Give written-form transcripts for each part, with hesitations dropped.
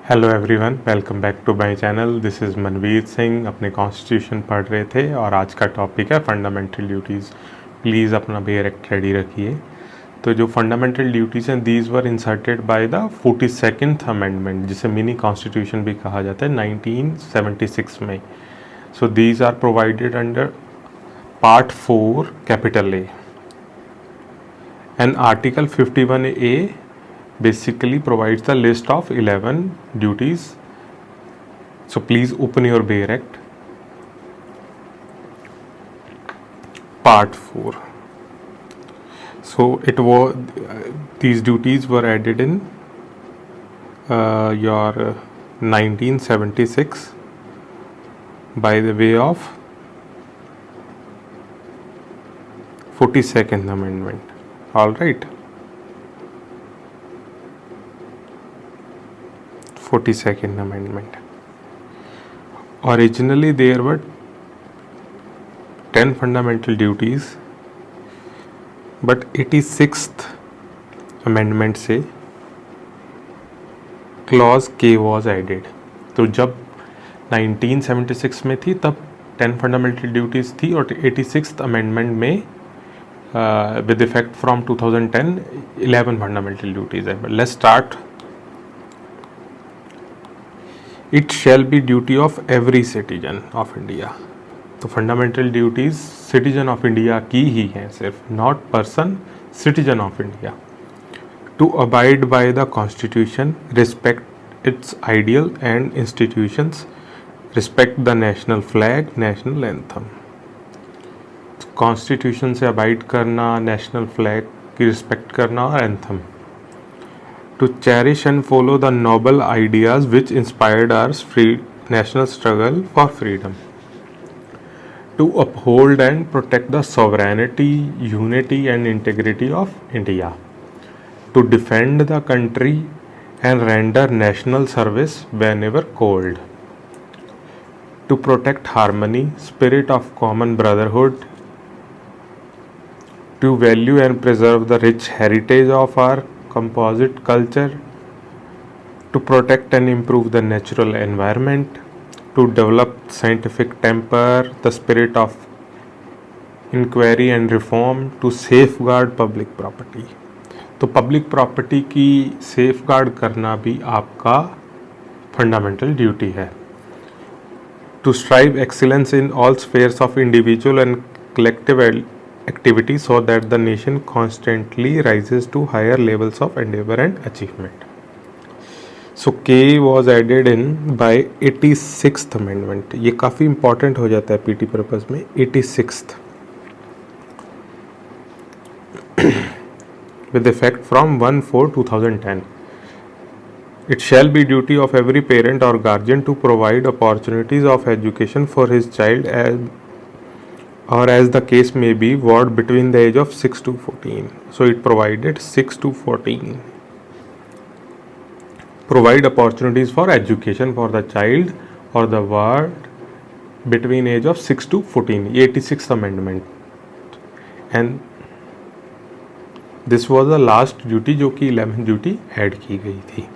Hello everyone, welcome back to my channel. This is Manveer Singh. अपने constitution पढ़ रहे थे और आज का टॉपिक है फंडामेंटल ड्यूटीज़। प्लीज़ अपना बेयर एक्ट रेडी रखिए। तो जो फंडामेंटल ड्यूटीज़ हैं, these were inserted by the 42nd amendment, जिसे मिनी कॉन्स्टिट्यूशन भी कहा जाता है, 1976 में। So these are provided under part 4 capital A and article 51A basically provides the list of 11 duties. So please open your Bayer Act, part 4. So it was these duties were added in your 1976 by the way of 42nd amendment. All right. 42nd amendment. Originally there were 10 fundamental duties, but 86th amendment से clause K was added. तो जब 1976 में थी तब 10 fundamental duties थी और 86th amendment में with effect from 2010 11 fundamental duties है. But let's start. It shall be duty of every citizen of India. तो fundamental duties citizen of India की ही हैं सिर्फ, not person, citizen of India. To abide by the constitution, respect its ideal and institutions, respect the national flag, national anthem. Constitution से abide करना, national flag की respect करना और anthem. To cherish and follow the noble ideas which inspired our national struggle for freedom. To uphold and protect the sovereignty, unity and integrity of India. To defend the country and render national service whenever called. To protect harmony, spirit of common brotherhood. To value and preserve the rich heritage of our composite culture, to protect and improve the natural environment, to develop scientific temper, the spirit of inquiry and reform, to safeguard public property. तो public property की safeguard करना भी आपका fundamental duty है. To strive excellence in all spheres of individual and collective activity so that the nation constantly rises to higher levels of endeavor and achievement. So K was added in by 86th amendment. ये काफ़ी important हो जाता है PT purpose में. 86th with effect from 1/4/2010. It shall be duty of every parent or guardian to provide opportunities of education for his child as the case may be, ward between the age of 6 to 14. So it provided 6 to 14. Provide opportunities for education for the child or the ward between age of 6 to 14. 86th amendment. And this was the last duty जो कि 11th duty add की गई थी.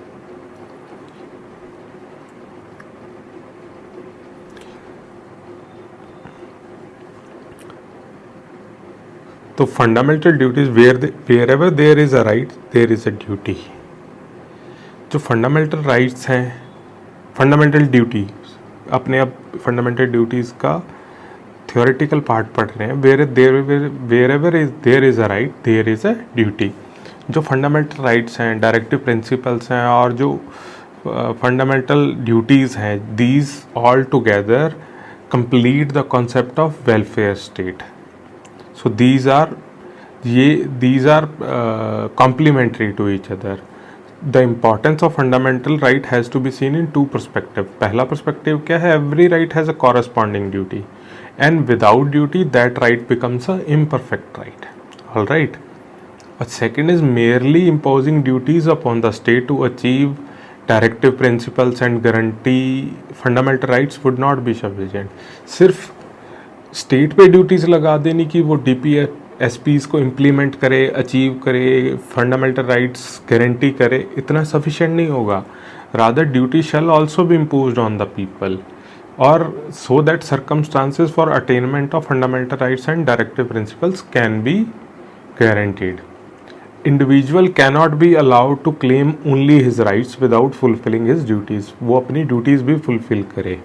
तो fundamental duties wherever there is a right there is a duty. जो fundamental rights हैं, fundamental duty, अपने अब फंडामेंटल ड्यूटीज़ का थियोरेटिकल पार्ट पढ़ रहे हैं. Wherever is there is a right there is a duty. जो fundamental rights हैं, डायरेक्टिव प्रिंसिपल्स हैं और जो फंडामेंटल ड्यूटीज़ हैं, these all together complete the concept of welfare state. So these are complementary to each other. The importance of fundamental right has to be seen in two perspectives. पहला perspective क्या है? Every right has a corresponding duty, and without duty that right becomes a imperfect right. All right. A second is merely imposing duties upon the state to achieve directive principles and guarantee fundamental rights would not be sufficient. सिर्फ state पे duties लगा देनी कि वो DPSPs को implement करे, achieve करे, fundamental rights guarantee करे, इतना सफिशेंट नहीं होगा. Rather, duty shall also be imposed on the people, or so that circumstances for attainment of fundamental rights and directive principles can be guaranteed. Individual cannot be allowed to claim only his rights without fulfilling his duties. वो अपनी duties भी fulfill करे.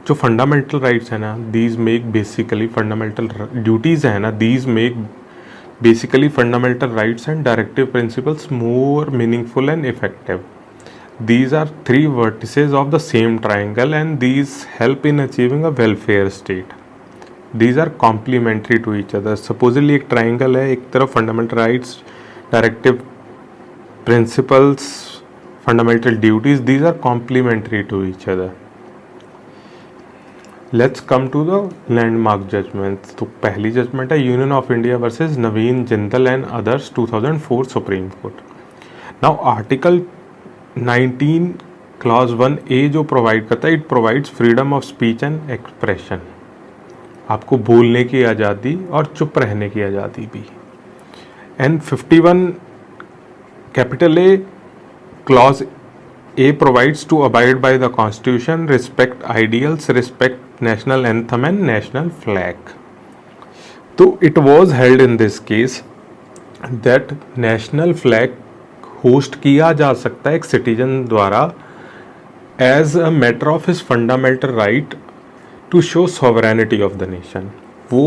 जो fundamental rights है ना, these make basically fundamental duties है ना, these make basically fundamental rights and directive principles more meaningful and effective. These are three vertices of the same triangle and these help in achieving a welfare state. These are complementary to each other. Supposedly एक triangle है, एक तरफ fundamental rights, directive principles, fundamental duties, these are complementary to each other. Let's come to the landmark judgments. तो पहली judgement है union of India versus Naveen Jindal and others 2004 supreme court. Now article 19 clause 1A जो provide करता है, it provides freedom of speech and expression. आपको बोलने की आज़ादी और चुप रहने की आज़ादी भी. And 51 capital A clause A provides to abide by the constitution, respect ideals, respect national anthem and national flag. So it was held in this case that national flag host किया जा सकता है एक citizen द्वारा as a matter of his fundamental right to show sovereignty of the nation. वो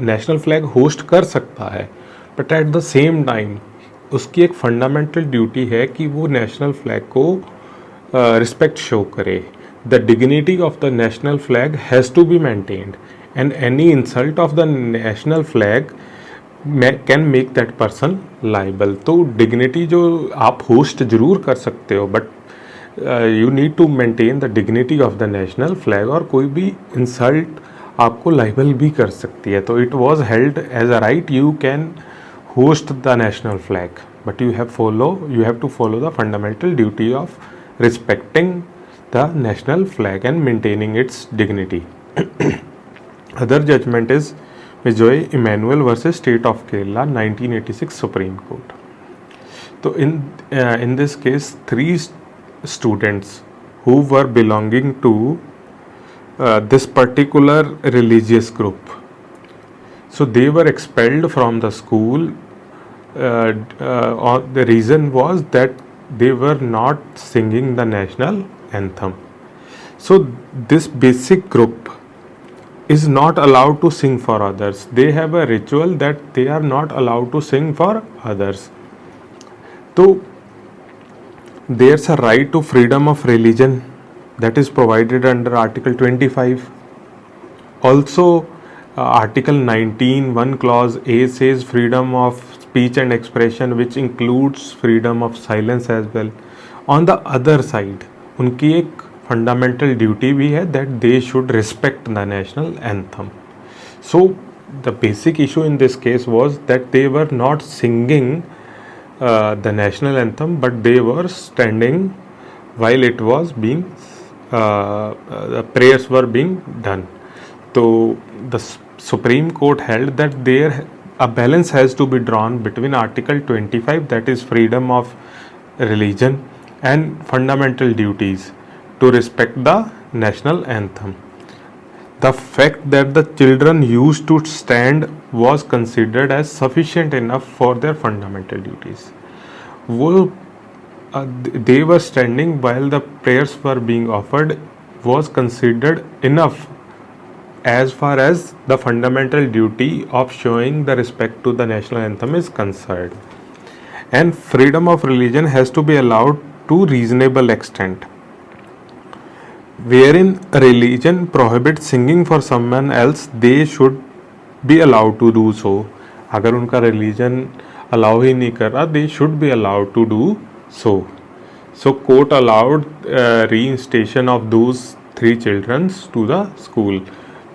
national flag host कर सकता है, but at the same time उसकी एक fundamental duty है कि वो national flag को respect show करे. The dignity of the national flag has to be maintained and any insult of the national flag can make that person liable. तो dignity जो आप host जरूर कर सकते हो, but you need to maintain the dignity of the national flag, और कोई भी insult आपको liable भी कर सकती है. तो it was held as a right, you can host the national flag, but you have to follow the fundamental duty of respecting the national flag and maintaining its dignity. Other judgment is Vijoy Emmanuel versus State of Kerala 1986 Supreme Court. So in this case, three students who were belonging to this particular religious group, so they were expelled from the school. The reason was that they were not singing the national anthem. So this basic group is not allowed to sing for others. They have a ritual that they are not allowed to sing for others. So there's a right to freedom of religion that is provided under Article 25. Also Article 19 1 clause A says freedom of speech and expression, which includes freedom of silence as well. On the other side, उनकी एक fundamental duty भी है that they should respect the national anthem. So the basic issue in this case was that they were not singing the national anthem, but they were standing while it was being the prayers were being done. So the Supreme Court held that a balance has to be drawn between Article 25, that is freedom of religion, and fundamental duties to respect the national anthem. The fact that the children used to stand was considered as sufficient enough for their fundamental duties. They were standing while the prayers were being offered was considered enough as far as the fundamental duty of showing the respect to the national anthem is concerned. And freedom of religion has to be allowed to reasonable extent. Wherein religion prohibits singing for someone else, they should be allowed to do so. अगर उनका religion allow ही नहीं कर रहा, they should be allowed to do so. So court allowed reinstation of those 3 children to the school.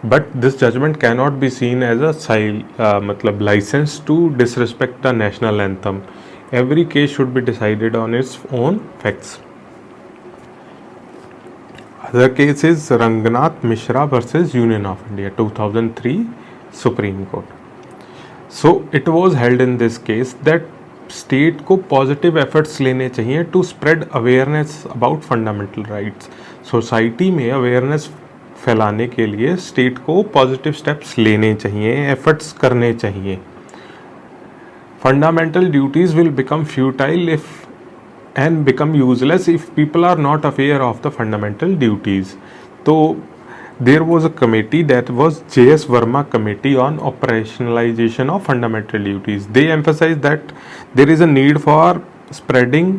But this judgment cannot be seen as a license to disrespect the national anthem. Every case should be decided on its own facts. Other case is Ranganath Mishra versus Union of India 2003 Supreme Court. So it was held in this case that state को positive efforts लेने चाहिए to spread awareness about fundamental rights. Society में awareness फैलाने के लिए state को positive steps लेने चाहिए, एफर्ट्स करने चाहिए। Fundamental duties will become futile if and become useless if people are not aware of the fundamental duties. So there was a committee, that was J.S. Verma Committee on Operationalization of Fundamental Duties. They emphasized that there is a need for spreading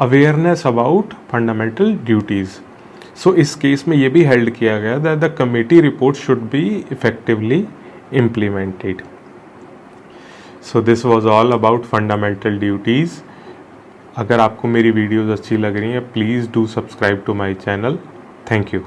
awareness about fundamental duties. So इस case में ये भी held किया गया that the committee report should be effectively implemented. So this was all about fundamental duties. अगर आपको मेरी videos अच्छी लग रही हैं, please do subscribe to my channel. Thank you.